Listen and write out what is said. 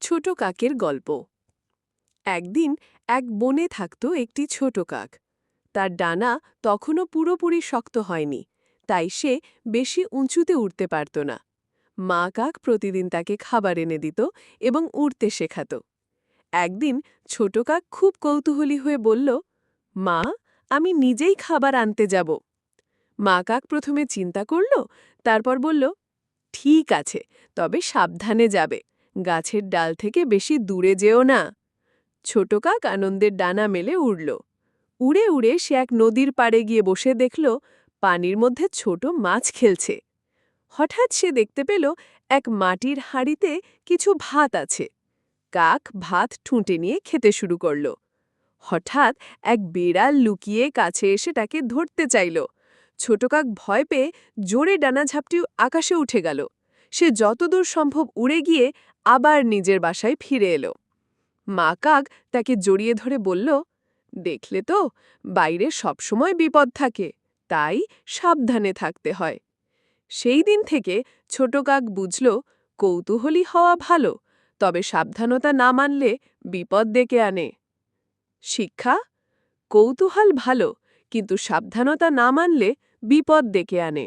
ছোট কাকের গল্প। একদিন এক বনে থাকত একটি ছোট কাক। তার ডানা তখনও পুরোপুরি শক্ত হয়নি, তাই সে বেশি উঁচুতে উঠতে পারত না। মা কাক প্রতিদিন তাকে খাবার এনে দিত এবং উড়তে শেখাত। একদিন ছোট কাক খুব কৌতূহলী হয়ে বলল, মা, আমি নিজেই খাবার আনতে যাব। মা কাক প্রথমে চিন্তা করল, তারপর বলল, ঠিক আছে, তবে সাবধানে যাবে, গাছের ডাল থেকে বেশি দূরে যেও না। ছোট কাক আনন্দের ডানা মেলে উড়ল। উড়ে উড়ে সে এক নদীর পাড়ে গিয়ে বসে দেখল পানির মধ্যে ছোট মাছ খেলছে। হঠাৎ সে দেখতে পেল এক মাটির হাঁড়িতে কিছু ভাত আছে। কাক ভাত ঠুঁটে নিয়ে খেতে শুরু করল। হঠাৎ এক বিড়াল লুকিয়ে কাছে এসে তাকে ধরতে চাইল। ছোট কাক ভয় পেয়ে জোরে ডানা ঝাপটিয়ে আকাশে উঠে গেল। সে যতদূর সম্ভব উড়ে গিয়ে আবার নিজের বাসায় ফিরে এলো। মা কাক তাকে জড়িয়ে ধরে বলল, দেখলে তো, বাইরে সবসময় বিপদ থাকে, তাই সাবধানে থাকতে হয়। সেই দিন থেকে ছোট কাক বুঝল, কৌতূহলী হওয়া ভালো, তবে সাবধানতা না মানলে বিপদ ডেকে আনে। শিক্ষা: কৌতূহল ভালো, কিন্তু সাবধানতা না মানলে বিপদ ডেকে আনে।